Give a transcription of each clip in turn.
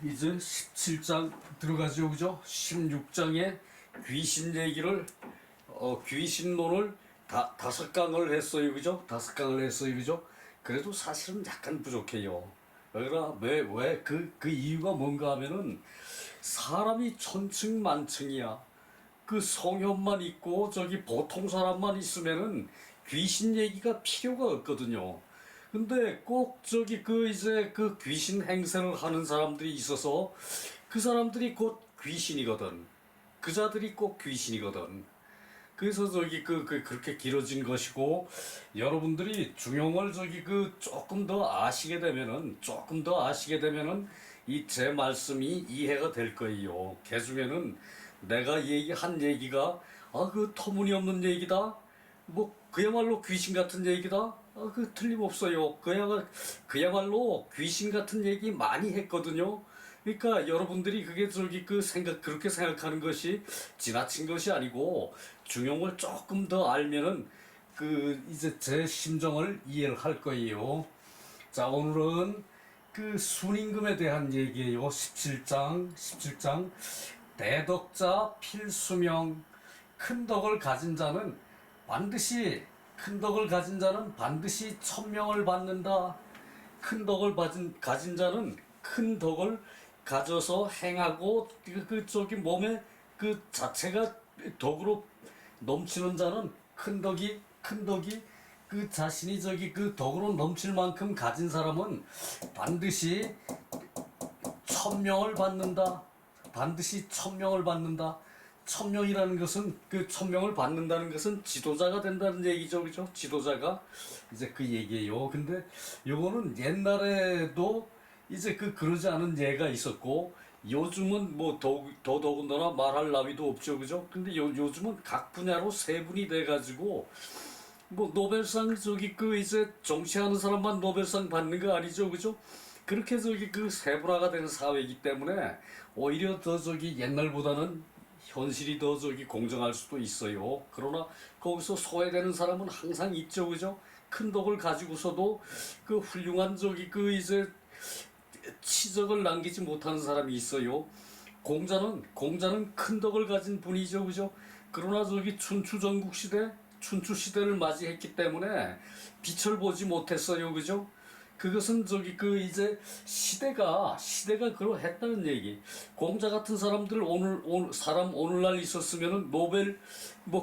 이제 17장 들어가죠, 그죠? 16장에 귀신 얘기를 귀신론을 다섯 강을 했어요, 그죠? 다섯 강을 했어요, 그죠? 그래도 사실은 약간 부족해요. 그 이유가 뭔가 하면은 사람이 천층만층이야. 그 성현만 있고 저기 보통 사람만 있으면은 귀신 얘기가 필요가 없거든요. 근데 꼭 저기 이제 그 귀신 행세를 하는 사람들이 있어서 그 사람들이 곧 귀신이거든. 그 자들이 꼭 귀신이거든. 그래서 그렇게 길어진 것이고, 여러분들이 중용을 조금 더 아시게 되면은 이 제 말씀이 이해가 될 거예요. 그 중에는 내가 얘기한 얘기가 그 터무니없는 얘기다, 뭐 그야말로 귀신 같은 얘기다, 그 틀림없어요. 그야말로 귀신 같은 얘기 많이 했거든요. 그러니까 여러분들이 그렇게 생각하는 것이 지나친 것이 아니고, 중용을 조금 더 알면은 이제 제 심정을 이해를 할 거예요. 자, 오늘은 순임금에 대한 얘기예요. 17장. 대덕자 필수명. 큰 덕을 가진 자는 반드시 천명을 받는다. 큰 덕을 가진 자는 큰 덕을 가져서 행하고 몸에 그 자체가 덕으로 넘치는 자는 큰 덕이 그 자신이 덕으로 넘칠 만큼 가진 사람은 반드시 천명을 받는다. 천명이라는 것은 천명을 받는다는 것은 지도자가 된다는 얘기죠, 그죠? 지도자가 이제 그 얘기예요. 근데 요거는 옛날에도 이제 그러지 않은 예가 있었고, 요즘은 뭐 더더군다나 말할 나위도 없죠, 그죠? 근데 요즘은 각 분야로 세분이 돼가지고, 뭐 노벨상 이제 정치하는 사람만 노벨상 받는 거 아니죠, 그죠? 그렇게 세분화가 된 사회이기 때문에 오히려 더 옛날보다는 현실이 더 공정할 수도 있어요. 그러나 거기서 소외되는 사람은 항상 있죠, 그죠? 큰 덕을 가지고서도 훌륭한 이제 치적을 남기지 못하는 사람이 있어요. 공자는 큰 덕을 가진 분이죠, 그죠? 그러나 춘추 시대를 맞이했기 때문에 빛을 보지 못했어요, 그죠? 그것은 이제 시대가 그러했다는 얘기. 공자 같은 사람들 오늘날 있었으면은 노벨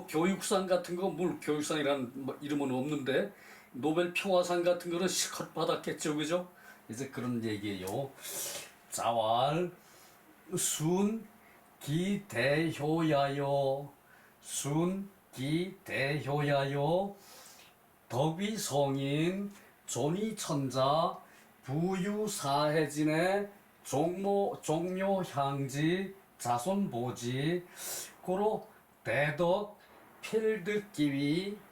교육상 같은 거, 교육상이라는 이름은 없는데 노벨 평화상 같은 거는 실컷 받았겠죠, 그죠? 이제 그런 얘기예요. 자왈 순기대효야요. 덕위성인 존위천자 부유사해진의 종묘향지 자손보지 고로 대덕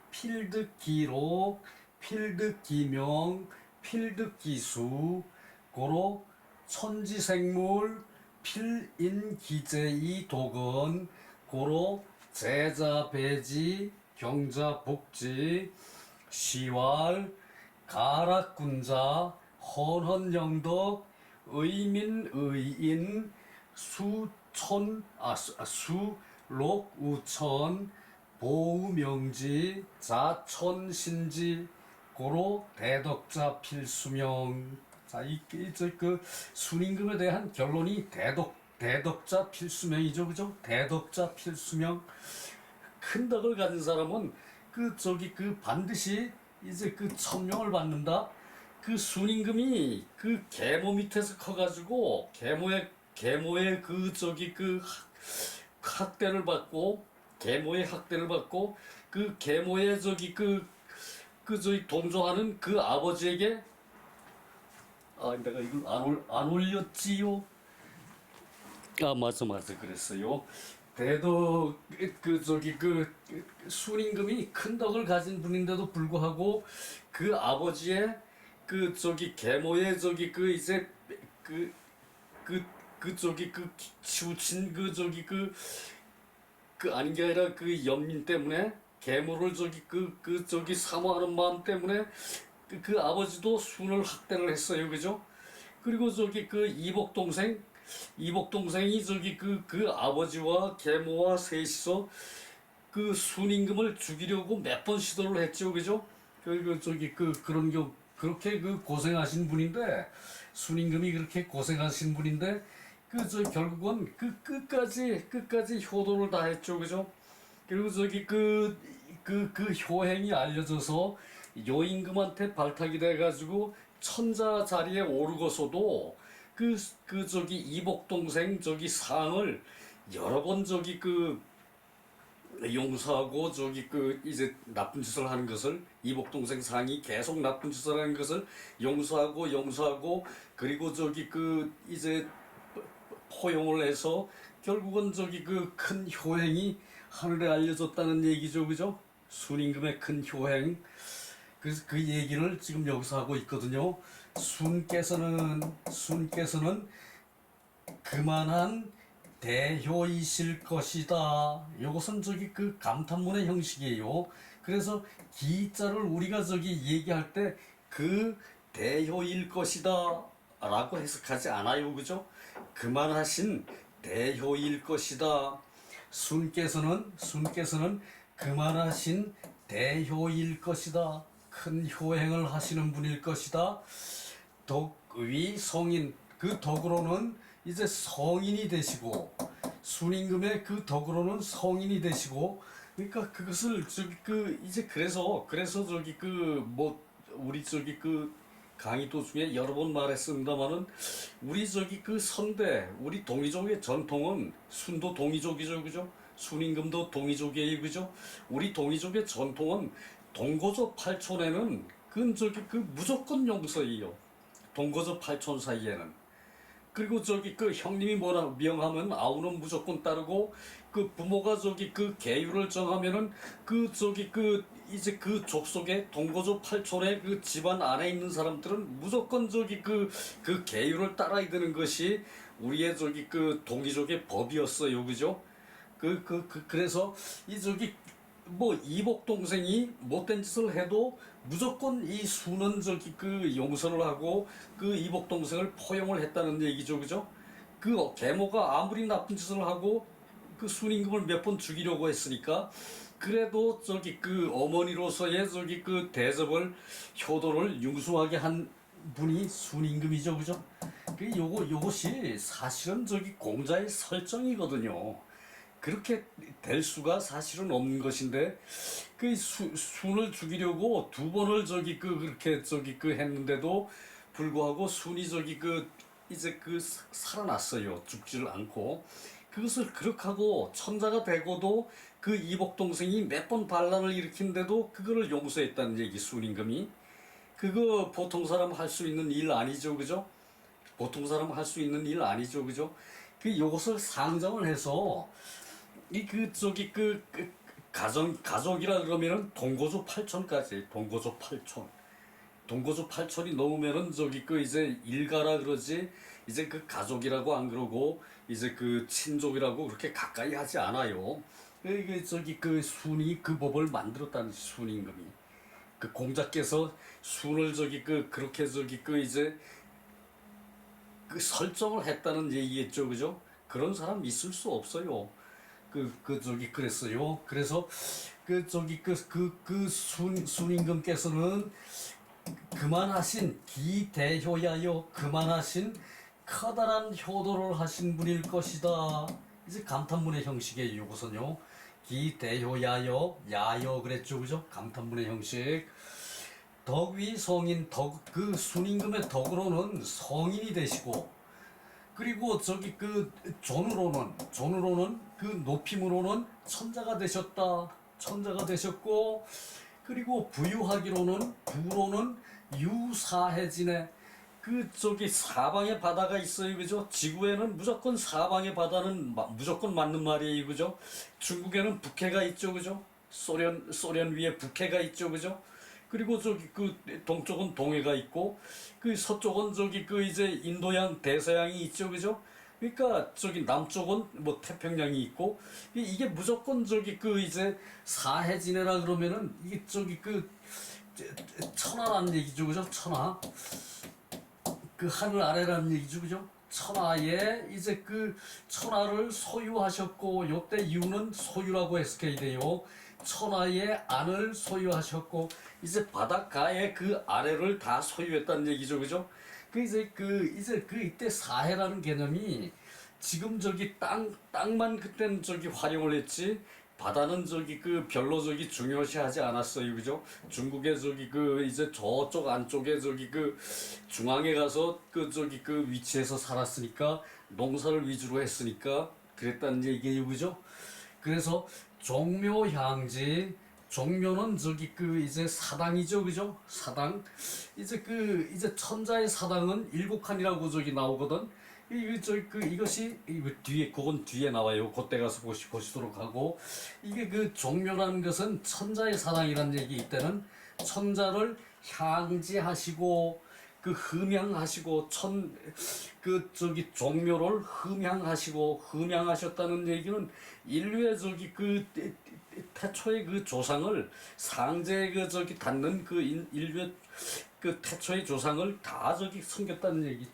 필득기로 필득기명 필득기수 고로 천지생물 필인기제이 독은 고로 제자배지 경자복지 시왈 가락군자 헌헌영덕 의민의인 수록우천 보우명지 자천신지 고로 대덕자 필수명. 자, 순임금에 대한 결론이 대덕자 필수명이죠, 그죠? 대덕자 필수명. 큰 덕을 가진 사람은 반드시 이제 천명을 받는다. 순임금이 계모 밑에서 커가지고 계모의 학대를 받고, 계모의 동조하는 아버지에게, 내가 이걸 안 올렸지요. 맞아, 그랬어요. 순임금이 큰 덕을 가진 분인데도 불구하고 아버지의 계모의 이제 치우친 아닌 게 아니라 연민 때문에 계모를 사모하는 마음 때문에 아버지도 순을 학대를 했어요, 그죠? 그리고 저기 그 이복 동생이 저기 그 아버지와 계모와 셋이서 그 순임금을 죽이려고 몇 번 시도를 했죠, 그죠? 저기 그런 경 그렇게 그 고생하신 분인데 순임금이 그렇게 고생하신 분인데 그 저 결국은 그 끝까지 효도를 다 했죠, 그죠? 그리고 저기 그 효행이 알려져서 여임금한테 발탁이 돼가지고 천자 자리에 오르고서도 저기 이복 동생 저기 상을 여러 번 저기 용서하고 저기 이제 나쁜 짓을 하는 것을 이복 동생 상이 계속 나쁜 짓을 하는 것을 용서하고 그리고 저기 이제 포용을 해서 결국은 저기 큰 효행이 하늘에 알려졌다는 얘기죠, 그죠? 순임금의 큰 효행. 그래서 그 얘기를 지금 여기서 하고 있거든요. 순께서는 그만한 대효이실 것이다. 이것은 저기 감탄문의 형식이에요. 그래서 기자를 우리가 저기 얘기할 때 그 대효일 것이다 라고 해석하지 않아요, 그죠? 그만하신 대효일 것이다. 순께서는 그만하신 대효일 것이다. 큰 효행을 하시는 분일 것이다. 덕위 성인, 그 덕으로는 이제 성인이 되시고 순임금의 그 덕으로는 성인이 되시고, 그러니까 그것을 저기 이제 그래서 저기 뭐 우리 저기 강의 도중에 여러 번 말했습니다마는 우리 저기 선대 우리 동이족의 전통은 순도 동이족이죠, 그죠? 순임금도 동이족이에요, 그죠? 우리 동이족의 전통은 동거저 8촌에는 그건 저기 무조건 용서예요. 동거저 8촌 사이에는. 그리고 저기 형님이 뭐라 명하면 아우는 무조건 따르고, 부모가 저기 계율을 정하면은 저기 이제 족속의 동거조 8촌의 집안 안에 있는 사람들은 무조건 저기 계율을 따라야 되는 것이 우리의 저기 동이족의 법이었어요, 그죠? 그래서 이 저기 뭐 이복 동생이 못된 짓을 해도 무조건 이 수는 저기 용서를 하고 이복 동생을 포용을 했다는 얘기죠, 그죠? 계모가 아무리 나쁜 짓을 하고 순임금을 몇 번 죽이려고 했으니까 그래도 저기 어머니로서의 저기 대접을 효도를 융숭하게 한 분이 순임금이죠, 그죠? 요것이 사실은 저기 공자의 설정이거든요. 그렇게 될 수가 사실은 없는 것인데 순을 죽이려고 두 번을 저기 그렇게 저기 했는데도 불구하고 순이 저기 이제 살아났어요. 죽지를 않고. 그것을 그렇게 하고 천자가 되고도 이복 동생이 몇 번 반란을 일으킨데도 그거를 용서했다는 얘기, 순임금이. 그거 보통 사람 할 수 있는 일 아니죠, 그죠? 보통 사람 할 수 있는 일 아니죠, 그죠? 요것을 상정을 해서 저기 가족이라 그러면은 동거조 8촌까지, 동거조 8촌이 넘으면은 저기 이제 일가라 그러지, 이제 가족이라고 안 그러고 이제 친족이라고 그렇게 가까이 하지 않아요. 저기 순이 법을 만들었다는 순임금이. 공자께서 순을 저기 그렇게 저기 이제 설정을 했다는 얘기겠죠, 그죠? 그런 사람 있을 수 없어요. 저기 그랬어요. 그래서 저기 순임금께서는 그만하신 기대효야여, 그만하신 커다란 효도를 하신 분일 것이다. 이제 감탄문의 형식이에요, 이것은요. 기대효야여, 야여 그랬죠, 그죠? 감탄문의 형식. 덕위 성인, 순임금의 덕으로는 성인이 되시고, 그리고 저기 존으로는 높임으로는 천자가 되셨고, 그리고 부로는 유사해지네. 저기 사방에 바다가 있어요, 그죠? 지구에는 무조건 사방에 바다는 무조건 맞는 말이에요, 그죠? 중국에는 북해가 있죠, 그죠? 소련 위에 북해가 있죠, 그죠? 그리고 저기 동쪽은 동해가 있고, 서쪽은 저기 이제 인도양 대서양이 있죠, 그죠? 그러니까 저기 남쪽은 뭐 태평양이 있고, 이게 무조건 저기 이제 사해지네라 그러면은 이게 저기 천하라는 얘기죠, 그죠? 천하. 그 하늘 아래라는 얘기죠, 그죠? 천하에 이제 그 천하를 소유하셨고, 요때 이유는 소유라고 해석해야 돼요. 천하의 안을 소유하셨고, 이제 바닷가의 그 아래를 다 소유했다는 얘기죠, 그죠? 이제 이때 사해라는 개념이 지금 저기 땅만 그때는 저기 활용을 했지, 바다는 저기 그 별로 저기 중요시하지 않았어요, 그죠? 중국에 저기 그 이제 저쪽 안쪽에 저기 그 중앙에 가서 그 저기 그 위치에서 살았으니까 농사를 위주로 했으니까 그랬다는 얘기예요, 그죠? 그래서 종묘향지, 종묘는 저기 그 이제 사당이죠, 그죠? 사당. 이제 천자의 사당은 일곱 칸이라고 저기 나오거든. 이것이 이거 뒤에 그건 뒤에 나와요. 그때 가서 보시도록 하고, 이게 그 종묘라는 것은 천자의 사당이라는 얘기. 이때는 천자를 향지하시고 그 흠양하시고 그 저기 종묘를 흠양하셨다는 얘기는 인류의 저기 그 태초의 그 조상을 상제 그 저기 닿는 그 인류의 그 태초의 조상을 다 저기 섬겼다는 얘기.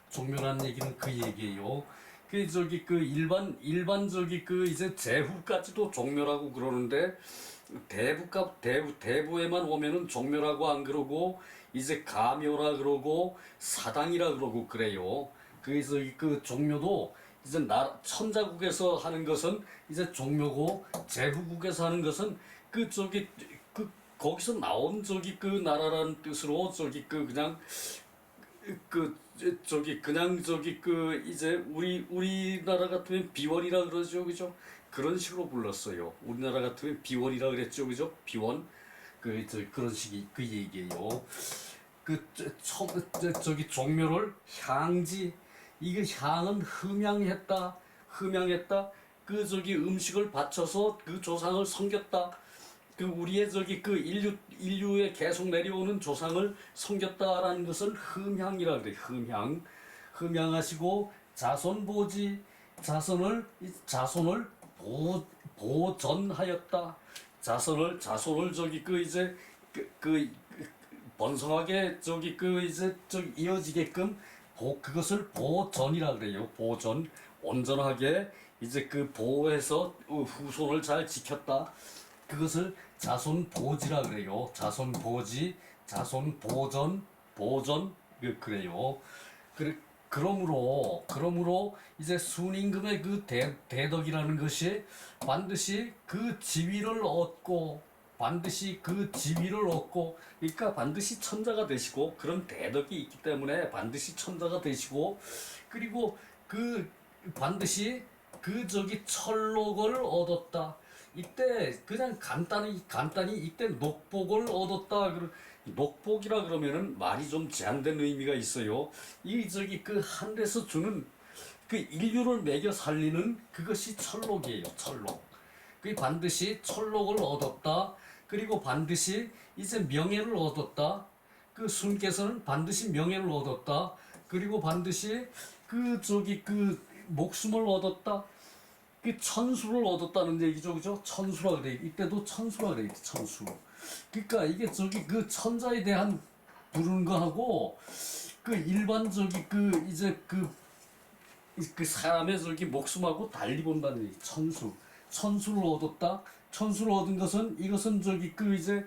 종묘라는 얘기는 그 얘기예요. 그 저기 그 일반 저기 그 이제 제후까지도 종묘라고 그러는데, 대부에만 오면은 종묘라고 안 그러고 이제 가묘라 그러고 사당이라 그러고 그래요. 그래서 그 종묘도 이제 천자국에서 하는 것은 이제 종묘고, 제후국에서 하는 것은 그 저기 그 거기서 나온 저기 그 나라라는 뜻으로 저기 그 그냥 그 저기 그냥 저기 그 이제 우리나라 같으면 비원이라 그러죠, 그죠? 그런 식으로 불렀어요. 우리나라 같으면 비원이라 그랬죠, 그죠? 비원. 그런 식이 그 얘기예요. 저기 종묘를 향지, 이게 향은 흠양했다. 그 저기 음식을 바쳐서 그 조상을 섬겼다. 그 우리의 저기 그 인류에 계속 내려오는 조상을 섬겼다라는 것을 흠향이라 그래. 흠양하시고 자손보지, 자손을 보전하였다. 자손을 저기 그 이제 그 번성하게 저기 그 이제 저기 이어지게끔 그것을 보전이라 그래요. 보전, 온전하게 이제 그 보호해서 후손을 잘 지켰다. 그것을 자손보지라 그래요. 자손보지, 자손보전, 그래요. 그러므로 이제 순임금의 그 대덕이라는 것이 반드시 그 지위를 얻고, 그러니까 반드시 천자가 되시고, 그런 대덕이 있기 때문에 반드시 천자가 되시고, 그리고 그 반드시 그 저기 철록을 얻었다. 이때 그냥 간단히 이때 녹복을 얻었다. 녹복이라 그러면은 말이 좀 제한된 의미가 있어요. 이 저기 그 하늘에서 주는 그 인류를 먹여 살리는 그것이 철록이에요. 철록. 그 반드시 철록을 얻었다. 그리고 반드시 이제 명예를 얻었다. 그 순께서는 반드시 명예를 얻었다. 그리고 반드시 그 저기 그 목숨을 얻었다. 그 천수를 얻었다는 얘기죠, 그죠? 천수라 그래. 이때도 천수라 그래. 천수. 그러니까 이게 저기 그 천자에 대한 부르는 거하고, 그 일반 저기 그 이제 그 사람의 저기 목숨하고 달리 본다는 얘기. 천수를 얻었다. 천수를 얻은 것은, 이것은 저기 그 이제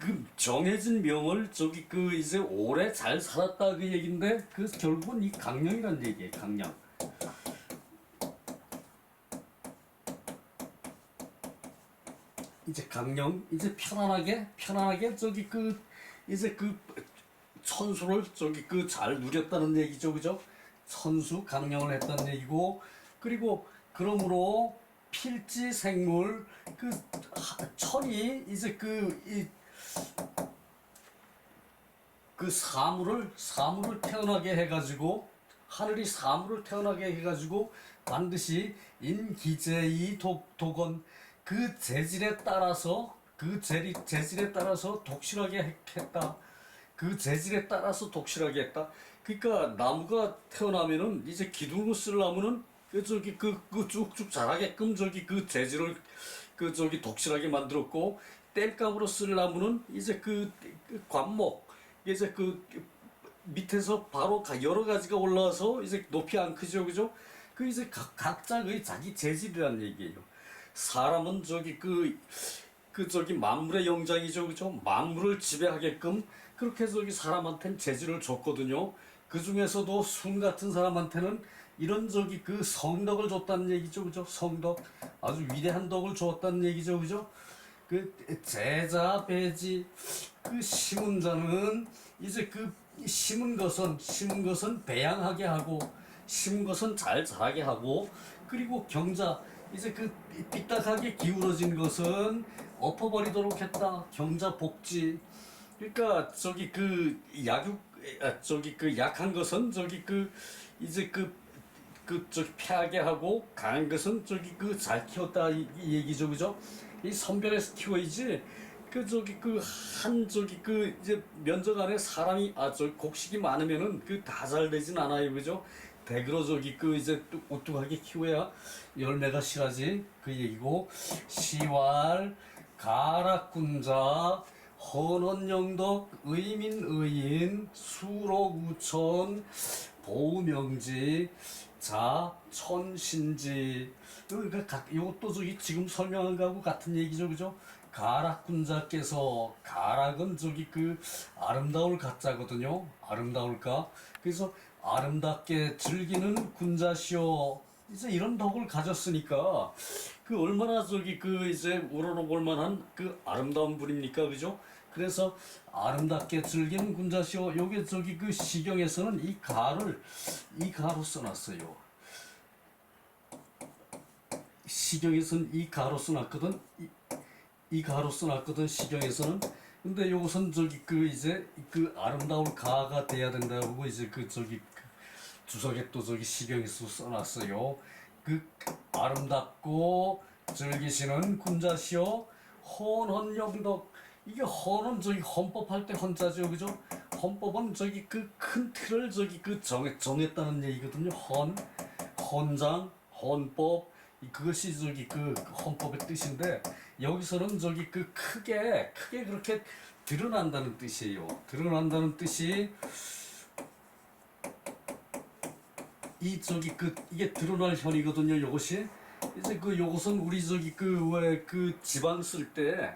그 정해진 명을 저기 그 이제 오래 잘 살았다 그 얘긴데, 그 결국은 이 강령이란 얘기예요. 강령. 이제 강령, 이제 편안하게 저기 그 이제 그 천수를 저기 그 잘 누렸다는 얘기죠, 그죠? 천수 강령을 했다는 얘기고, 그리고 그러므로 필지생물, 그 천이 이제 그 사물을 태어나게 해가지고, 하늘이 사물을 태어나게 해가지고 반드시 인기제이 독건, 그 재질에 따라서 독실하게 했다. 그 재질에 따라서 독실하게 했다. 그러니까 나무가 태어나면은 이제 기둥으로 쓸 나무는 그 저기 그 쭉쭉 자라게끔 저기 그 재질을 그 저기 독실하게 만들었고, 땔감으로 쓸 나무는 이제 그 관목, 이제 그 밑에서 바로 여러 가지가 올라와서 이제 높이 안 크죠, 그죠? 그 이제 각자 그 자기 재질이란 얘기예요. 사람은 저기 만물의 영장이죠, 그죠? 만물을 지배하게끔 그렇게 저기 사람한테는 재질을 줬거든요. 그 중에서도 순 같은 사람한테는 이런 저기 그 성덕을 줬다는 얘기죠, 그죠? 성덕, 아주 위대한 덕을 주었다는 얘기죠, 그죠? 그 제자 배지 그 심은 자는 이제 그 심은 것은 배양하게 하고 심은 것은 잘 자라게 하고 그리고 경자 이제 그 삐딱하게 기울어진 것은 엎어버리도록 했다. 경자 복지. 그러니까 저기 그 약육 저기 그 약한 것은 저기 그 이제 그 저기 패하게 하고 강한 것은 저기 그 잘 키웠다 이 얘기죠, 그죠? 이 선별해서 키워야지. 그 저기 그 한 저기 그 이제 면적 안에 사람이 저 곡식이 많으면은 그 다 잘 되진 않아요, 그죠? 대그러 저기 그 이제 오뚝하게 키워야 열매가 실하지 그 얘기고. 시왈 가락군자 헌원영덕 의민의인 수록우천 보명지 자천신지. 그러니까 이것도 저기 지금 설명한 거하고 같은 얘기죠, 그죠? 가락군자께서 가락은 저기 그 아름다울 가자거든요. 아름다울까? 그래서 아름답게 즐기는 군자시오. 이제 이런 덕을 가졌으니까 그 얼마나 저기 그 이제 우러러볼 만한 그 아름다운 분입니까, 그죠? 그래서 아름답게 즐기는 군자시오. 요게 저기 그 시경에서는 이 가로 써놨어요. 시경에서는 이 가로 써놨거든. 이 가로 써놨거든, 시경에서는. 근데 요것은 저기 그 이제 그 아름다울 가가 돼야 된다고 이제 그 저기 그 주석에 또 저기 시경에서 써놨어요. 그 아름답고 즐기시는 군자시오 헌헌영덕. 이게 헌은 저기 헌법할 때 헌자죠, 그죠? 헌법은 저기 그 큰 틀을 저기 그 정했다는 얘기거든요. 헌장, 헌법. 그것이 저기 그 헌법의 뜻인데 여기서는 저기 그 크게 그렇게 드러난다는 뜻이에요. 드러난다는 뜻이 이 저기 그 이게 드러날 현이거든요. 이것이 이제 그 요것은 우리 저기 그 왜 그 지방 쓸 때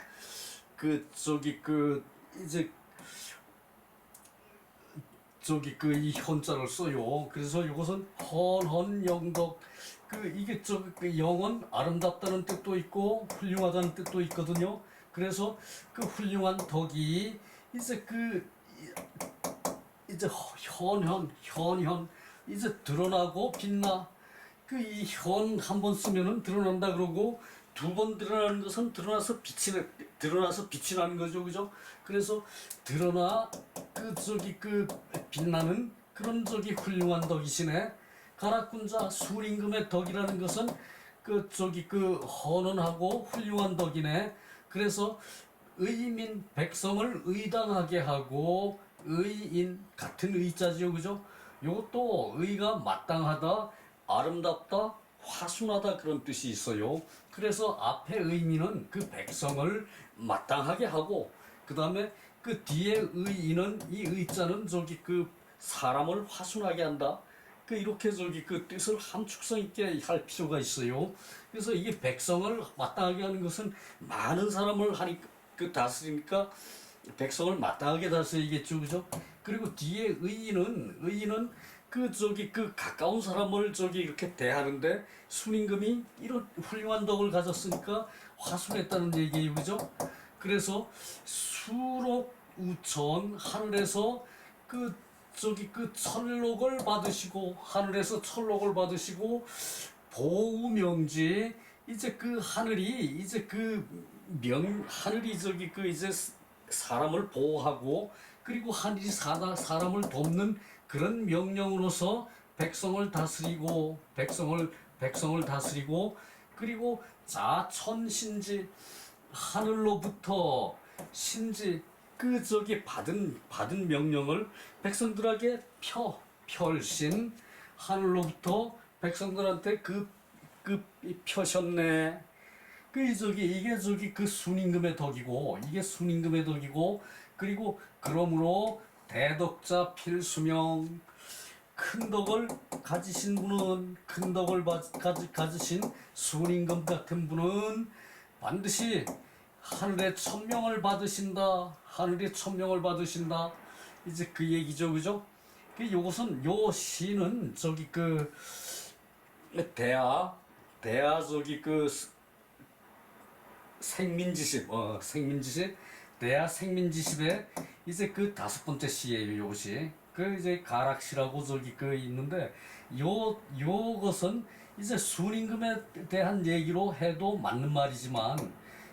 그 저기 그 이제 저기 그 이 현자를 써요. 그래서 이것은 헌헌영덕. 그 이게 저기 그 영은 아름답다는 뜻도 있고 훌륭하다는 뜻도 있거든요. 그래서 그 훌륭한 덕이 이제 그 이제 현현 이제 드러나고 빛나. 그 이 현 한 번 쓰면은 드러난다 그러고 두 번 드러나는 것은 드러나서 빛이 나는 거죠, 그죠? 그래서 드러나 그 저기 그 빛나는 그런 저기 훌륭한 덕이시네. 가락군자 수림금의 덕이라는 것은 그 저기 그 헌언하고 훌륭한 덕이네. 그래서 의민 백성을 의당하게 하고 의인 같은 의자지요, 그죠? 요것도 의가 마땅하다, 아름답다, 화순하다 그런 뜻이 있어요. 그래서 앞에 의민은 그 백성을 마땅하게 하고 그 다음에 그 뒤에 의인은 이 의자는 저기 그 사람을 화순하게 한다. 그 이렇게 저기 그 뜻을 함축성 있게 할 필요가 있어요. 그래서 이게 백성을 마땅하게 하는 것은 많은 사람을 하니 그 다스리니까 백성을 마땅하게 다스리겠죠, 그죠? 그리고 뒤에 의인은 그 저기 그 가까운 사람을 저기 이렇게 대하는데 순임금이 이런 훌륭한 덕을 가졌으니까 화순했다는 얘기예요, 그죠? 그래서 수록 우천 하늘에서 그 저기 그 천록을 받으시고 하늘에서 천록을 받으시고 보우명지 이제 그 하늘이 이제 하늘이 저기 그 이제 사람을 보호하고 그리고 하늘이 사람을 돕는 그런 명령으로서 백성을 다스리고 그리고 자천신지 하늘로부터 신지 그 저기 받은 명령을 백성들에게 펼신 하늘로부터 백성들한테 그 펴셨네. 이게 저기 그 순임금의 덕이고 이게 순임금의 덕이고 그리고 그러므로 대덕자 필수명. 큰 덕을 가지신 분은 큰 덕을 가지신 순임금 같은 분은 반드시 하늘의 천명을 받으신다. 하늘의 천명을 받으신다. 이제 그 얘기죠, 그죠? 요것은 요 시는 저기 그 대하 저기 그 생민지십 생민지십 대하 생민지십의 이제 그 다섯 번째 시예요. 요것이 그 이제 가락시라고 저기 그 있는데 요것은 이제 순임금에 대한 얘기로 해도 맞는 말이지만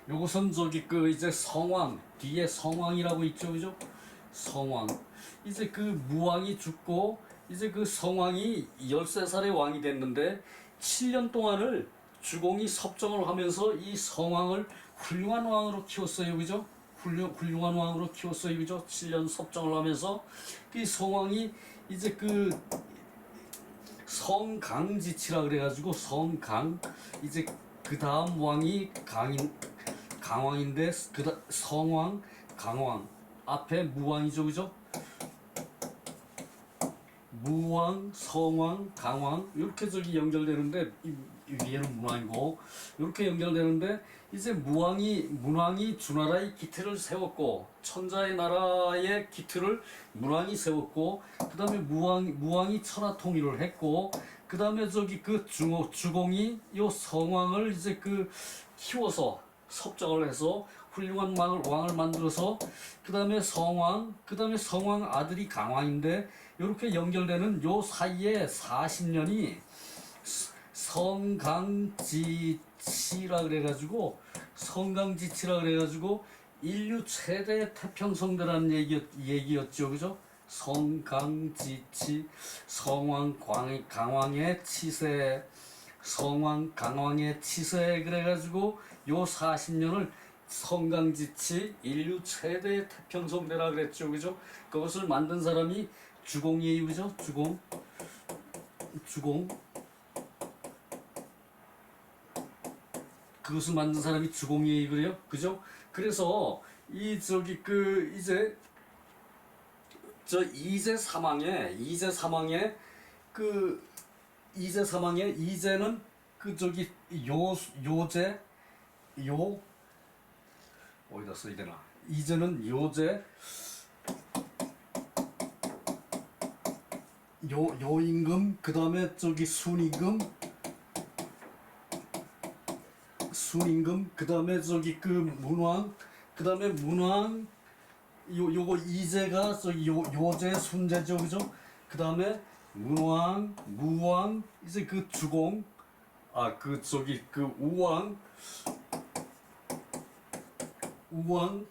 요것은 저기 그 이제 성왕 뒤에 성왕이라고 있죠, 그죠? 성왕 이제 그 무왕이 죽고 이제 그 성왕이 13살의 왕이 됐는데 7년 동안을 주공이 섭정을 하면서 이 성왕을 훌륭한 왕으로 키웠어요, 그죠? 훌륭한 왕으로 키웠어요, 그죠? 7년 섭정을 하면서 이 성왕이 이제 그 성강지치라 그래가지고 성강 이제 그 다음 왕이 강왕인데 성왕 강왕 앞에 무왕이죠, 그죠? 무왕, 성왕, 강왕 이렇게 저기 연결되는데 이 위에는 문왕이고 이렇게 연결되는데 이제 문왕이 주나라의 기틀을 세웠고 천자의 나라의 기틀을 문왕이 세웠고 그 다음에 무왕이 천하 통일을 했고 그 다음에 저기 그 주공이 요 성왕을 이제 그 키워서 섭정을 해서 훌륭한 왕을 만들어서 그 다음에 성왕 아들이 강왕인데 이렇게 연결되는 요 사이에 40년이 성강지치라 그래가지고 인류 최대 태평성대라는 얘기였죠, 그죠? 성강지치 강왕의 치세 성왕 강왕의 치세 그래가지고 요 40년을 성강지치 인류 최대 태평성대라 그랬죠, 그죠? 그것을 만든 사람이 주공이에요, 그죠? 주공 그것을 만든 사람이 주공이에요, 그래요, 그죠? 그래서 이 저기 그 이제 저 이제는 그 저기 요제 어디다 써야 되나? 이제는 요임금 그 다음에 저기 순임금 그 다음에 저기 그 문왕 그 다음에 문왕 요거 이제가 저기 요제 순제죠, 그죠? 그 다음에 문왕 무왕 이제 그 주공 그 저기 그 우왕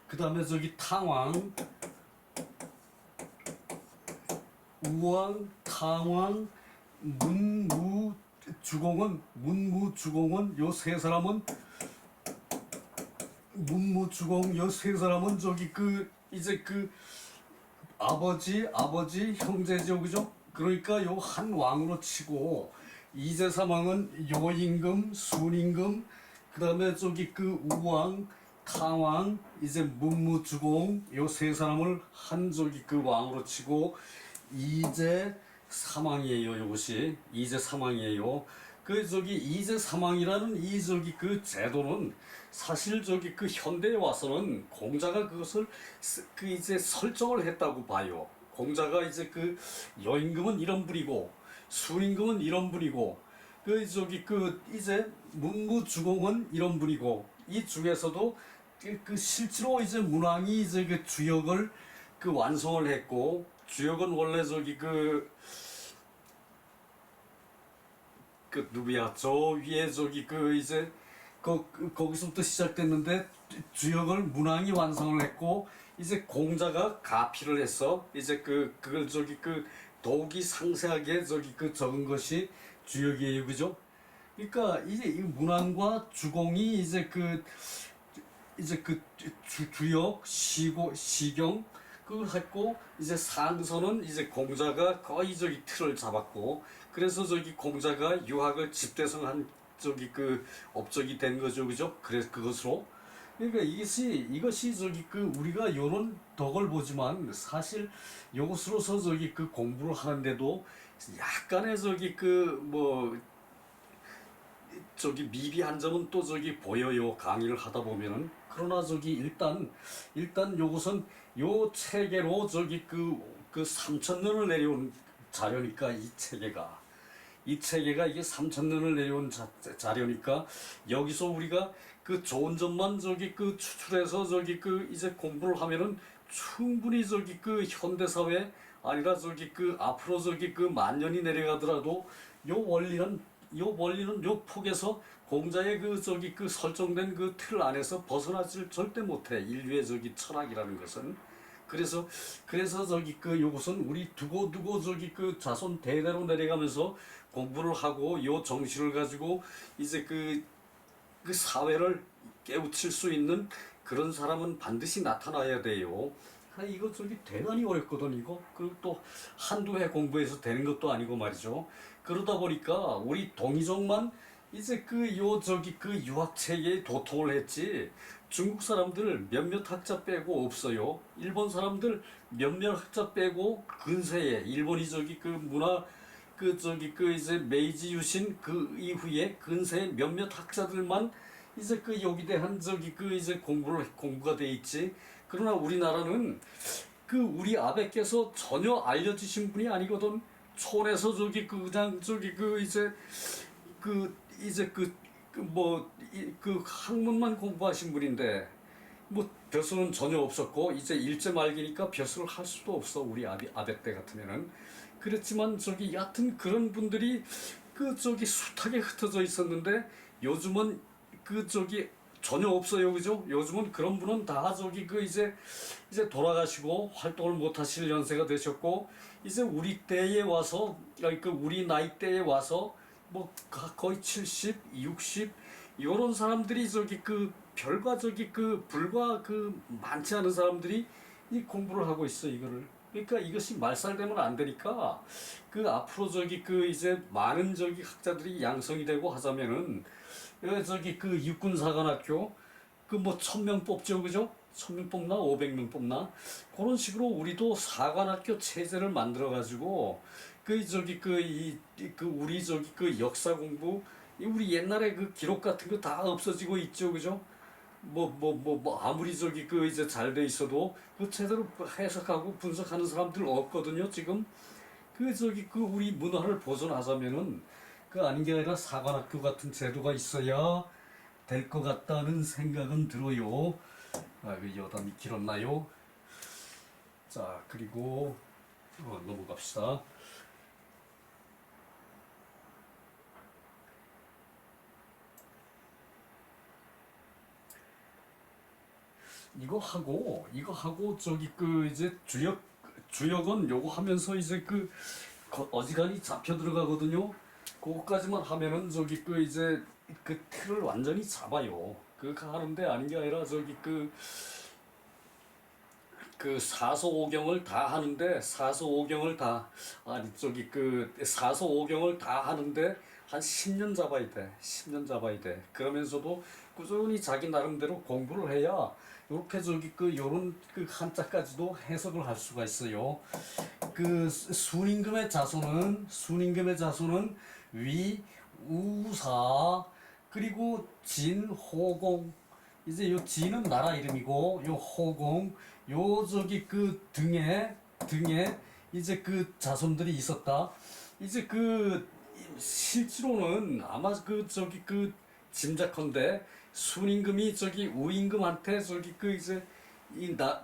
그 다음에 저기 탕왕 우왕 탕왕 문무주공은 요 세 사람은 요 세 사람은 저기 그 이제 그 아버지 형제죠, 그죠? 그러니까 요 한 왕으로 치고 이제사망은 요임금 순임금 그 다음에 저기 그 우왕 탕왕 이제 문무주공 요 세 사람을 한 저기 그 왕으로 치고 이제 사망이에요. 요것이 이제 사망이에요. 그 저기 이제 사망이라는 이 저기 그 제도는 사실 저기 그 현대에 와서는 공자가 그것을 그 이제 설정을 했다고 봐요. 공자가 이제 그 여임금은 이런 분이고 순임금은 이런 분이고 그 저기 그 이제 문무주공은 이런 분이고 이 중에서도 그 실제로 이제 문왕이 이제 그 주역을 그 완성을 했고 주역은 원래 저기 그 누구야 저 위에 저기 그 이제 거기서부터 시작됐는데 주역을 문왕이 완성을 했고 이제 공자가 가피를 했어 이제 그걸 저기 그 더욱이 상세하게 저기 그 적은 것이 주역이에요, 그죠? 그러니까 이제 이 문왕과 주공이 이제 그 주역 시경 그걸 했고 이제 상서는 이제 공자가 거의 저기 틀을 잡았고 그래서 저기 공자가 유학을 집대성한 저기 그 업적이 된 거죠, 그죠? 그래서 그것으로 그러니까 이것이 저기 그 우리가 요런 덕을 보지만 사실 요것으로서 저기 그 공부를 하는데도 약간의 저기 그 뭐 저기 미비한 점은 또 저기 보여요. 강의를 하다 보면은. 그러나 저기 일단 요것은 요 체계로 저기 그 3천 년을 내려온 자료니까 이 체계가 이게 3천 년을 내려온 자료니까 여기서 우리가 그 좋은 점만 저기 그 추출해서 저기 그 이제 공부를 하면은 충분히 저기 그 현대 사회 아니라 저기 그 앞으로 저기 그 만년이 내려가더라도 요 원리는 요 폭에서 공자의 그 저기 그 설정된 그 틀 안에서 벗어나질 절대 못해. 인류의 저기 철학이라는 것은. 그래서 저기 그 요것은 우리 두고두고 저기 그 자손 대대로 내려가면서 공부를 하고 요 정신을 가지고 이제 그 사회를 깨우칠 수 있는 그런 사람은 반드시 나타나야 돼요. 이거 저기 대단히 어렵거든 이거. 그리고 또 한두 해 공부해서 되는 것도 아니고 말이죠. 그러다 보니까 우리 동이족만 이제 그 요 저기 그 유학 체계에 도통을 했지. 중국 사람들 몇몇 학자 빼고 없어요. 일본 사람들 몇몇 학자 빼고 근세에 일본이 저기 그 문화 그 저기 그 이제 메이지 유신 그 이후에 근세에 몇몇 학자들만 이제 그 여기 대한 저기 그 이제 공부가 돼 있지. 그러나 우리나라는 그 우리 아베께서 전혀 알려주신 분이 아니거든. 촌에서 저기 그 그냥 저기 그 이제 그 학문만 공부하신 분인데 뭐 벼슬은 전혀 없었고 이제 일제 말기니까 벼슬을 할 수도 없어 우리 아베 때 같으면은. 그렇지만 저기 여하튼 그런 분들이 그 저기 숱하게 흩어져 있었는데 요즘은 그 저기 전혀 없어요, 그죠? 요즘은 그런 분은 다 저기 그 이제 돌아가시고 활동을 못 하실 연세가 되셨고 이제 우리 때에 와서 그 우리 나이 때에 와서 뭐 거의 70, 60 이런 사람들이 저기 그 별과 저기 그 불과 그 많지 않은 사람들이 이 공부를 하고 있어 이거를. 그러니까 이것이 말살되면 안 되니까 그 앞으로 저기 그 이제 많은 저기 학자들이 양성이 되고 하자면은 저기 그 육군사관학교 그 뭐 1,000명 뽑죠 그죠? 1,000명 뽑나 500명 뽑나 그런 식으로 우리도 사관학교 체제를 만들어 가지고 그 저기 그 우리 저기 그 역사 공부 우리 옛날에 그 기록 같은 거 다 없어지고 있죠 그죠? 아무리 저기 그 이제 잘 돼 있어도 그 제대로 해석하고 분석하는 사람들 없거든요 지금. 그 저기 그 우리 문화를 보존하자면은 그 아닌 게 아니라 사관학교 같은 제도가 있어야 될 것 같다는 생각은 들어요. 그 여담이 길었나요? 자 그리고 넘어갑시다. 이거 하고 저기 그 이제 주역은 요거 하면서 이제 그 어지간히 잡혀 들어가거든요. 그거까지만 하면은 저기 그 이제 그 틀을 완전히 잡아요. 그거 하는데 아닌 게 아니라 저기 그 사서오경을 다 하는데 아니 저기 그 사서오경을 다 하는데 한 10년 잡아야 돼. 10년 잡아야 돼. 그러면서도 꾸준히 자기 나름대로 공부를 해야 이렇게 저기 그 요런 그 한자까지도 해석을 할 수가 있어요. 그 순임금의 자손은 위, 우사 그리고 진, 호공 이제 요 진은 나라 이름이고 요 호공 요 저기 그 등에 이제 그 자손들이 있었다. 이제 그 실제로는 아마 그 저기 그 짐작컨대 순임금이 저기 우임금한테 저기 그 이제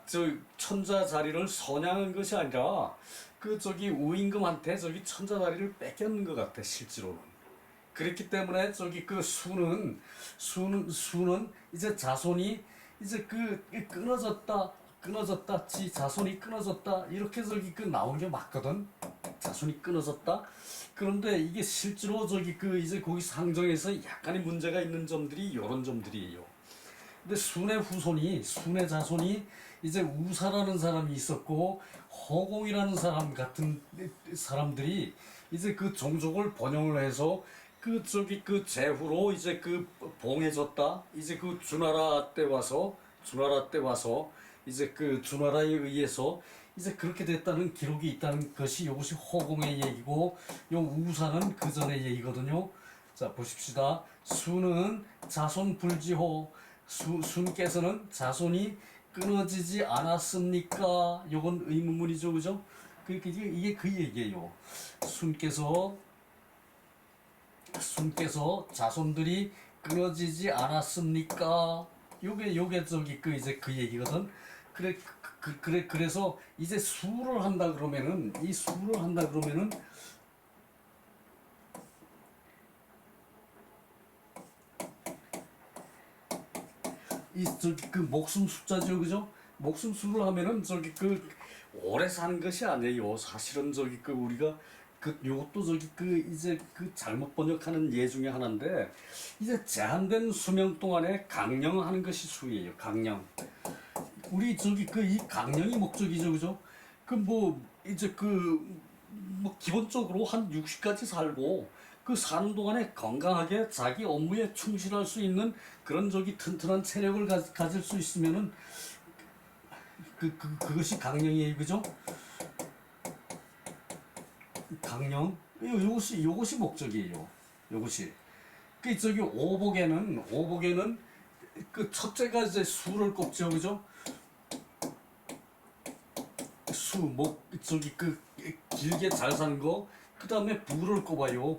저 천자 자리를 선양한 것이 아니라 그 저기 우임금한테 저기 천자 자리를 뺏겼는 것 같아 실제로는. 그렇기 때문에 저기 그 수는 이제 자손이 이제 끊어졌다 지 자손이 끊어졌다 이렇게 저기 그 나온 게 맞거든. 자손이 끊어졌다. 그런데 이게 실제로 저기 그 이제 거기 상정에서 약간의 문제가 있는 점들이 이런 점들이에요. 근데 순의 자손이 이제 우사라는 사람이 있었고 허공이라는 사람 같은 사람들이 이제 그 종족을 번영을 해서 그 저기 그 제후로 이제 그 봉해졌다. 이제 그 주나라 때 와서 이제 그 주나라에 의해서 이제 그렇게 됐다는 기록이 있다는 것이 이것이 허공의 얘기고 요 우사는 그 전의 얘기거든요. 자 보십시다. 수는 자손 불지호 순께서는 자손이 끊어지지 않았습니까? 요건 의문문이죠, 그죠? 그러니까 이게 그 얘기예요. 순께서 자손들이 끊어지지 않았습니까? 요게 저기 그 이제 그 얘기거든. 그래서 이제 수를 한다 그러면은 이 저기 그 목숨 숫자죠, 그죠? 목숨 수를 하면은 저기 그 오래 사는 것이 아니에요. 사실은 저기 그 우리가 그 요것도 저기 그 이제 그 잘못 번역하는 예 중에 하나인데 이제 제한된 수명 동안에 강령하는 것이 수예요. 강령. 우리 저기 그 이 강령이 목적이죠, 그죠? 그 뭐 이제 그 뭐 기본적으로 한 60까지 살고 그 사는 동안에 건강하게 자기 업무에 충실할 수 있는 그런 저기 튼튼한 체력을 가질 수 있으면은 그것이 강령이에요, 그죠? 강령 요것이 목적이에요. 요것이 그 저기 오복에는 그 첫째가 이제 수를 꼽죠, 그죠? 목 저기 그 길게 잘 사는 거, 그 다음에 부를 꼽아요.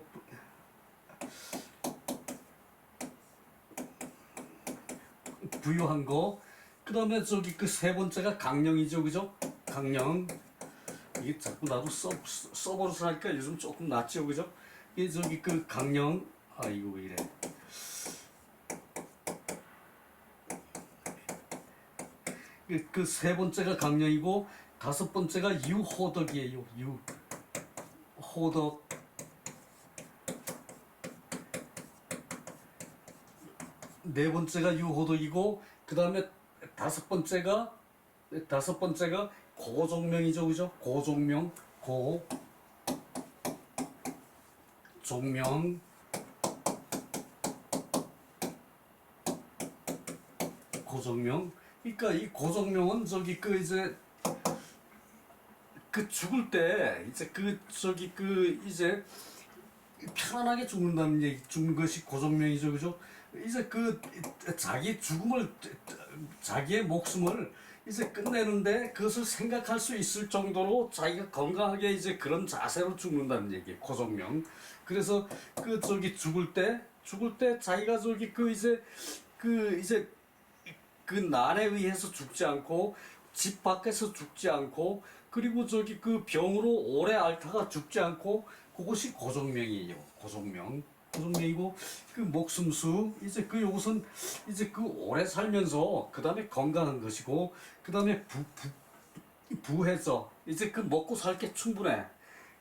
부유한 거, 그 다음에 저기 그 세 번째가 강령이죠, 그죠? 강령. 이게 자꾸 나도 써버릇을 하니까 요즘 조금 낫죠, 그죠? 이게 저기 그 강령, 아 이거 왜 이래? 그 세 번째가 강령이고 다섯 번째가 유호덕이에요. 유호덕. 네 번째가 유호덕이고 그 다음에 다섯 번째가 고종명이죠, 그죠? 고종명, 고종명, 고종명. 그러니까 이 고종명은 저기 그 이제 그 죽을 때 이제 그 저기 그 이제 편안하게 죽는다는 얘기, 죽는 것이 고종명이죠, 그죠? 이제 그 자기의 목숨을 이제 끝내는데 그것을 생각할 수 있을 정도로 자기가 건강하게 이제 그런 자세로 죽는다는 얘기, 고종명. 그래서 그 저기 죽을 때 자기가 저기 그 이제 그 난에 의해서 죽지 않고 집 밖에서 죽지 않고 그리고 저기 그 병으로 오래 앓다가 죽지 않고 그것이 고종명이에요. 고종명이고 그 목숨수 이제 그 요것은 이제 그 오래 살면서 그 다음에 건강한 것이고 그 다음에 부해서 이제 그 먹고 살 게 충분해.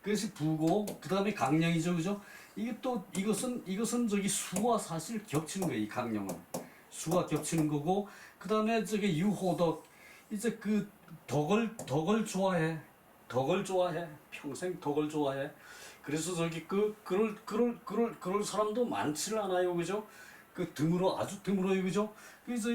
그것이 부고 그 다음에 강령이죠, 그죠? 이게 또 이것은 저기 수와 사실 겹치는 거예요. 이 강령은 수가 겹치는 거고 그 다음에 저기 유호덕 이제 그 덕을 좋아해. 평생 덕을 좋아해. 그래서 저기 그럴 사람도 많지는 않아요, 그죠? 그 아주 드물어요, 그죠? 그래서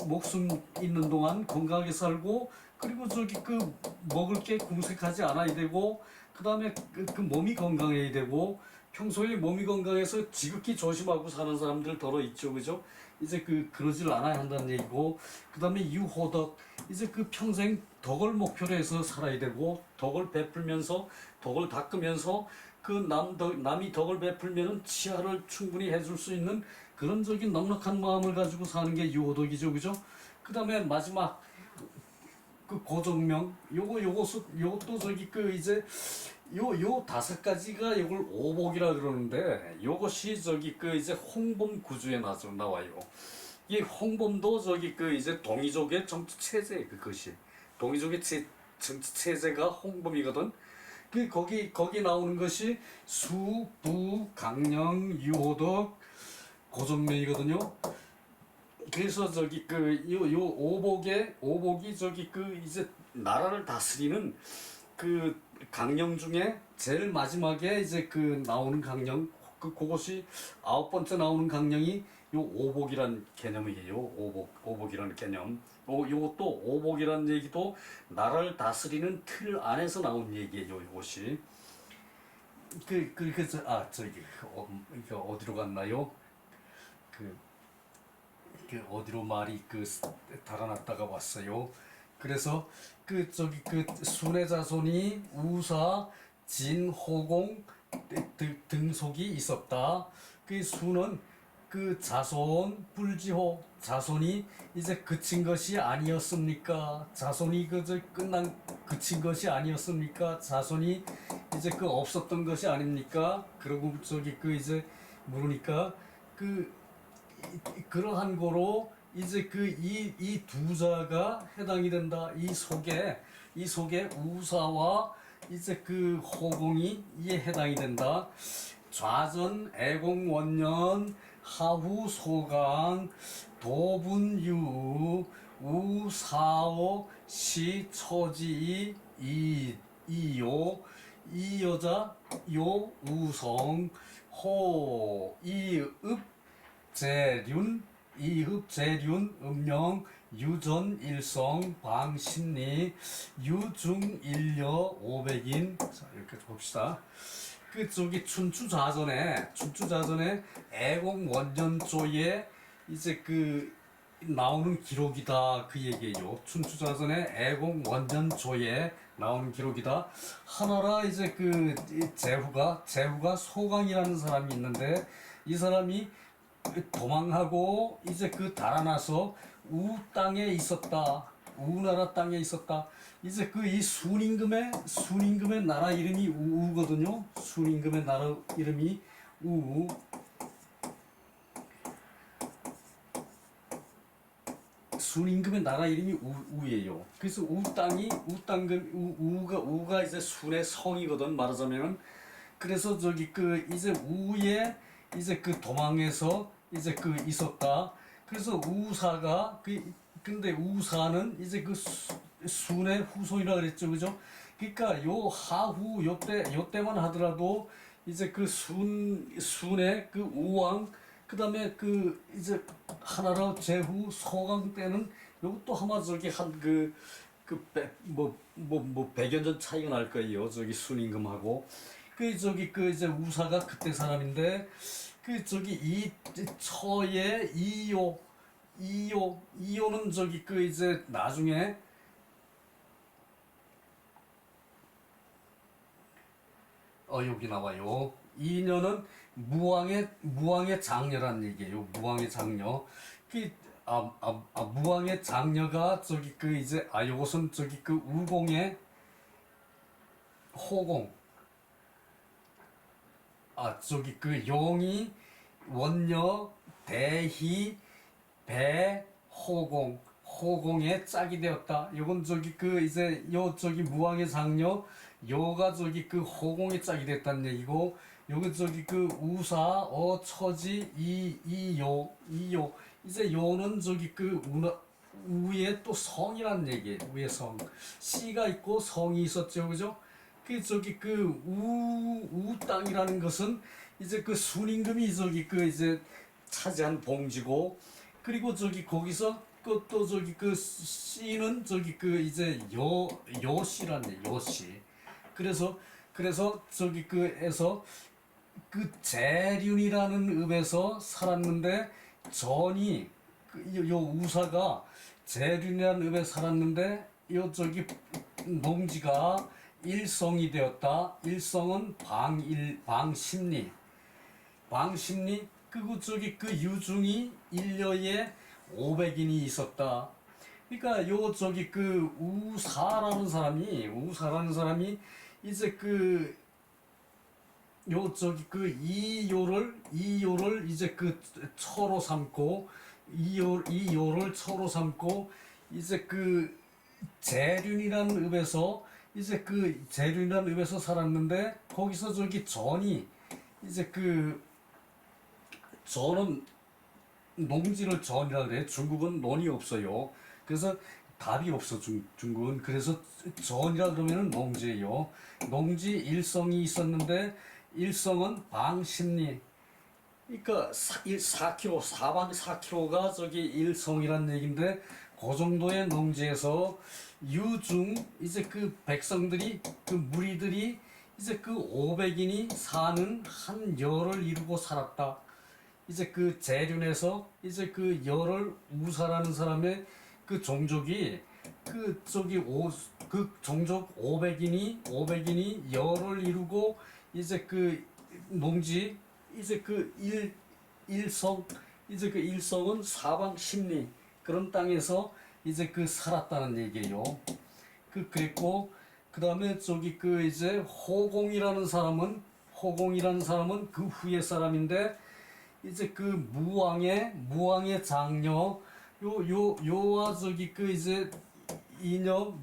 목숨 있는 동안 건강하게 살고 그리고 저기 그 먹을 게 궁색하지 않아야 되고 그 다음에 그 몸이 건강해야 되고 평소에 몸이 건강해서 지극히 조심하고 사는 사람들 더러 있죠, 그죠? 이제 그러질 않아야 한다는 얘기고 그 다음에 유호덕 이제 그 평생 덕을 목표로 해서 살아야 되고 덕을 베풀면서 덕을 닦으면서 그 남이 덕을 베풀면은 치하를 충분히 해줄 수 있는 그런 저기 넉넉한 마음을 가지고 사는 게 유호덕이죠, 그죠? 그 다음에 마지막 그 고종명 요것도 저기 그 이제 요 다섯 가지가 이걸 오복이라 그러는데 요것이 저기 그 이제 홍범 구주에 나와요. 이 홍범도 저기 그 이제 동이족의 정치 체제 그것이 동이족의 정치 체제가 홍범이거든. 그 거기 나오는 것이 수, 부, 강령, 유호덕, 고종명이거든요. 그래서 저기 요 오복이 저기 그 이제 나라를 다스리는 그 강령 중에 제일 마지막에 이제 그 나오는 강령 그것이 9번째 나오는 강령이 요 오복이란 개념이에요. 오복이라는 개념. 요것도 오복이라는 얘기도 나라를 다스리는 틀 안에서 나온 얘기예요. 이것이. 이거 어디로 갔나요? 어디로 말이 달아났다가 왔어요. 그래서 순의 자손이 우사, 진, 호공 등속이 있었다. 그 순은 자손, 불지호 자손이 이제 그친 것이 아니었습니까? 자손이 그친 것이 아니었습니까? 자손이 이제 없었던 것이 아닙니까? 그러고 이제 물으니까 그러한 거로 이제 이 두 자가 해당이 된다. 이 속에 우사와 이제 호공이 이에 해당이 된다. 좌전 애공 원년 하후 소강 도분유 우사오 시 처지 이요 이 여자 요 우성 호 이읍 재륜 이흡 재륜 음령 유전 일성 방신리 유중 일여 500인. 자, 이렇게 봅시다. 춘추자전에 애공 원년조에 이제 나오는 기록이다 그 얘기예요. 춘추자전에 애공 원년조에 나오는 기록이다. 하나라 이제 제후가 소강이라는 사람이 있는데 이 사람이 도망하고 이제 달아나서 우 땅에 있었다. 우나라 땅에 있었다. 이제 이 순임금의 나라 이름이 우거든요. 순임금의 나라 이름이 우. 순임금의 나라 이름이 우예요. 그래서 우가 이제 순의 성이거든 말하자면은. 그래서 이제 우에 이제 도망해서 이제 있었다. 그래서 우사가 근데 우사는 이제 순의 후손이라 그랬죠, 그죠? 그러니까 요 하후 요때만 하더라도 이제 순의 우왕 그다음에 이제 하나라 제후 소강 때는 요것도 아마 한 100여 년 차이가 날 거예요. 순임금하고. 이제 우사가 그때 사람인데 이 처의 이요는 이제 나중에 여기 나와요. 이녀는 무왕의 장녀란 얘기예요. 무왕의 장녀. 무왕의 장녀가 이제 요것은 우공의 호공. 용이 원녀 대희 배 호공의 짝이 되었다. 요건 이제 무왕의 장녀 요가 호공의 짝이 됐다는 얘기고, 요건 우사 처지 이요 이제 요는 우에 또 성이라는 얘기예요. 우의 성. 씨가 있고 성이 있었죠, 그죠? 우 땅이라는 것은 이제 순임금이 이제 차지한 봉지고, 그리고 거기서 또 씨는 이제 요씨라는 요씨. 그래서 에서 재륜이라는 읍에서 살았는데 전이 요 우사가 재륜이라는 읍에 살았는데 농지가 일성이 되었다. 일성은 방심리. 그리고 유중이 일녀에 500인이 있었다. 그러니까 우사라는 사람이 이제 이요를 이제 처로 삼고 이요를 처로 삼고 이제 재륜이라는 읍에서 이제 재륜이라는 읍에서 살았는데, 거기서 전이 이제 전은 농지를 전이라 그래. 중국은 논이 없어요. 그래서 답이 없어 중국은. 그래서 전이라 그러면은 농지예요. 농지 일성이 있었는데 일성은 방심리. 그러니까 4km, 사방 4km가 저기 일성이란 얘긴데, 그 정도의 농지에서 유중 이제 그 백성들이, 그 무리들이 이제 그 500인이 사는 한 열을 이루고 살았다. 이제 그 재륜에서 이제 그 열을 우사라는 사람의 그 종족이, 그 저기 그 종족 500인이 열을 이루고 이제 그 농지, 이제 그 일성, 이제 그 일성은 사방 십리 그런 땅에서 이제 그 살았다는 얘기예요. 그랬고, 그 다음에 저기 그 이제 호공이라는 사람은 그 후에 사람인데, 이제 그 무왕의 장녀, 요와 저기 그 이제 이녀,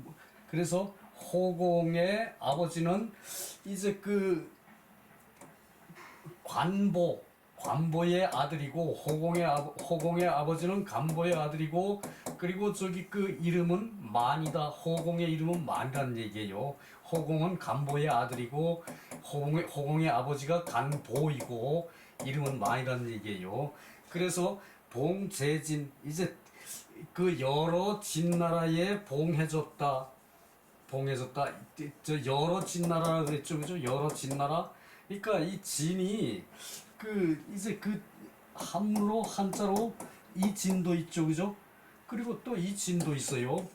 그래서 호공의 아버지는 이제 그 관보의 아들이고, 호공의 아버지는 간보의 아들이고, 그리고 저기 그 이름은 만이다. 호공의 이름은 만이라는 얘기예요. 호공은 간보의 아들이고, 호공의 아버지가 간보이고, 이름은 만이라는 얘기예요. 그래서 봉제진, 이제 그 여러 진나라에 봉해졌다. 저 여러 진나라라 그랬죠, 그죠? 여러 진나라. 그러니까 이 진이 그 이제 그 한물로 한자로 이 진도 있죠, 그죠? 그리고 또 이 진도 있어요.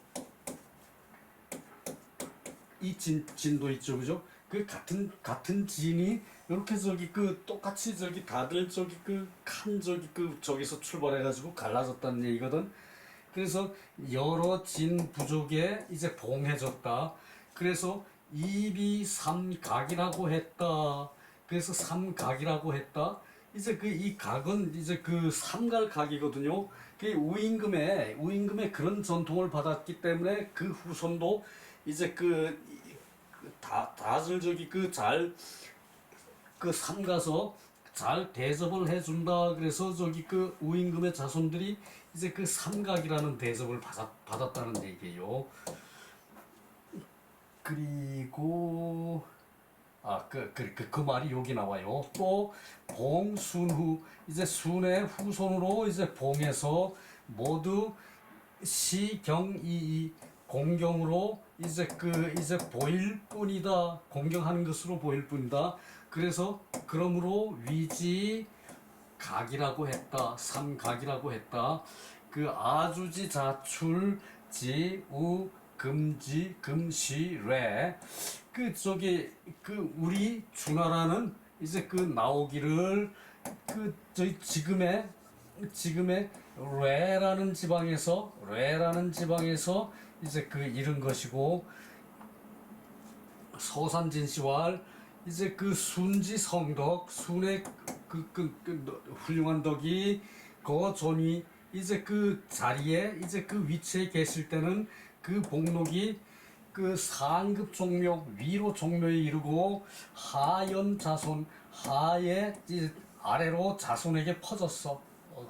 이 진도 있죠, 그죠? 그 같은 진이 이렇게 저기 그 똑같이 저기 다들 저기 그 칸 저기 그 저기서 출발해가지고 갈라졌다는 얘기거든. 그래서 여러 진 부족에 이제 봉해졌다. 그래서 이비삼각이라고 했다. 그래서 삼각이라고 했다. 이제 그 이 각은 이제 그 삼갈각이거든요. 그 우임금의 그런 전통을 받았기 때문에 그 후손도 이제 다들 저기 그 잘 그 삼가서 잘 대접을 해준다. 그래서 저기 그 우임금의 자손들이 이제 그 삼각이라는 대접을 받았다는 얘기예요. 그리고 그 말이 여기 나와요. 또 봉순후, 이제 순의 후손으로 이제 봉해서 모두 시경이이, 공경으로 이제 이제 보일 뿐이다. 공경하는 것으로 보일 뿐이다. 그래서 그러므로 위지 각이라고 했다. 삼각이라고 했다. 그 아주지 자출 지우 금지 금시래, 그 저기 그 우리 주나라는 이제 그 나오기를 그 저희 지금의 레라는 지방에서 이제 그 이른 것이고, 서산진시왈, 이제 그 순지 성덕, 순의 훌륭한 덕이 그 존이 이제 그 자리에, 이제 그 위치에 계실 때는 그 복록이 그 상급 종묘, 위로 종묘에 이르고 하연 자손, 하의 이제 아래로 자손에게 퍼졌어.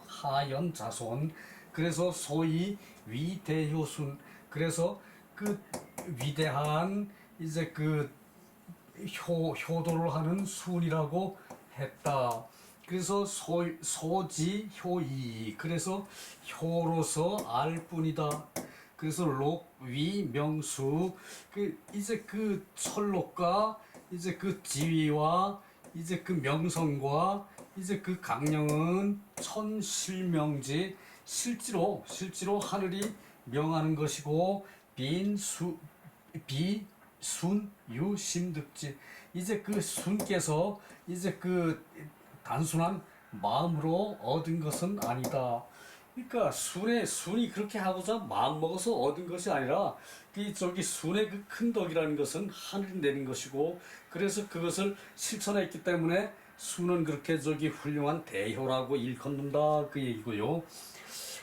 하연 자손. 그래서 소위 위대효순. 그래서 그 위대한 이제 그 효도를 하는 순이라고 했다. 그래서 소지 효이, 그래서 효로서 알 뿐이다. 그래서 록위 명수, 그 이제 그 철록과 이제 그 지위와 이제 그 명성과 이제 그 강령은 천실명지, 실제로 하늘이 명하는 것이고, 비순유심득지, 이제 그 순께서 이제 그 단순한 마음으로 얻은 것은 아니다. 그러니까 순이 그렇게 하고자 마음 먹어서 얻은 것이 아니라, 그 저기 순의 그 큰 덕이라는 것은 하늘이 내린 것이고, 그래서 그것을 실천했기 때문에 순은 그렇게 저기 훌륭한 대효라고 일컫는다, 그 얘기고요.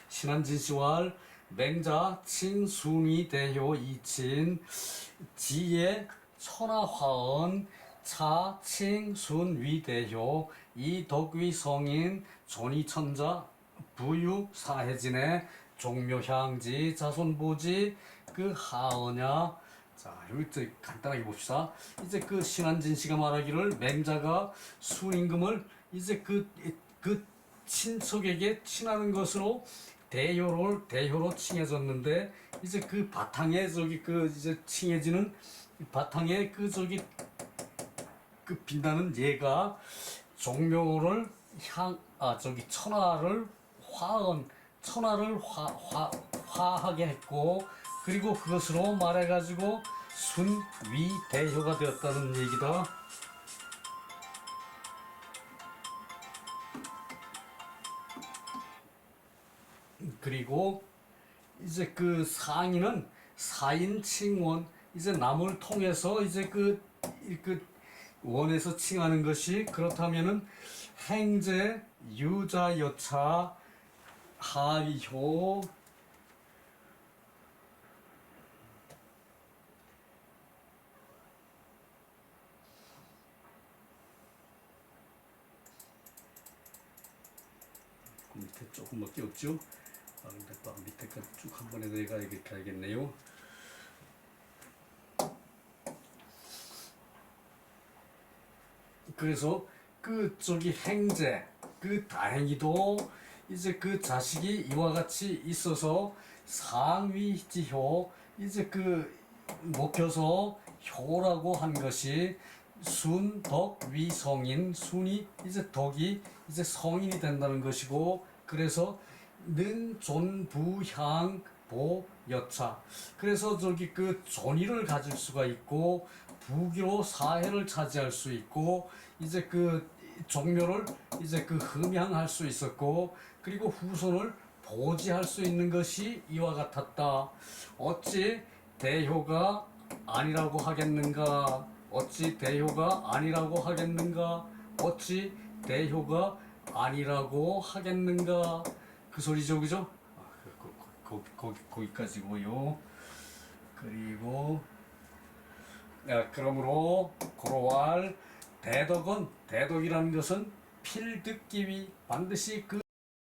신한진시왈 맹자 칭순위 대효 이친 지혜 천하화언 차칭순위 대효 이덕위 성인 존이천자 부유 사해진의 종묘향지 자손보지 그 하어냐. 자, 여기 간단하게 봅시다. 이제 그 신한진 씨가 말하기를 맹자가 순임금을 이제 그 친척에게 친하는 것으로 대효로 칭해졌는데 이제 그 바탕에 저기 그 이제 칭해지는 바탕에 그 저기 그 빛나는 얘가 종묘를 저기 천하를 화하게 했고 그리고 그것으로 말해가지고 순위대효가 되었다는 얘기다. 그리고 이제 그 상인은 사인칭원 이제 남을 통해서 이제 그 원에서 칭하는 것이 그렇다면은 행제 유자여차 하위효 그 밑에 조금밖에 없죠. 근데 또 밑에까지 쭉 한 번에 내가야겠네요. 그래서 그 저기 행제 그 다행히도 이제 그 자식이 이와 같이 있어서 상위지효 이제 그 높여서 효라고 한 것이 순덕위성인 순이 이제 덕이 이제 성인이 된다는 것이고 그래서 는 존부향 보여차 그래서 저기 그 존의를 가질 수가 있고 부기로 사회를 차지할 수 있고 이제 그 종묘를 이제 그 흠양할 수 있었고 그리고 후손을 보지할 수 있는 것이 이와 같았다. 어찌 대효가 아니라고 하겠는가? 어찌 대효가 아니라고 하겠는가? 어찌 대효가 아니라고 하겠는가? 그 소리죠, 그죠? 거기까지고요. 그리고 그러므로 고로할 대덕은 대덕이라는 것은 필듣기 위 반드시 그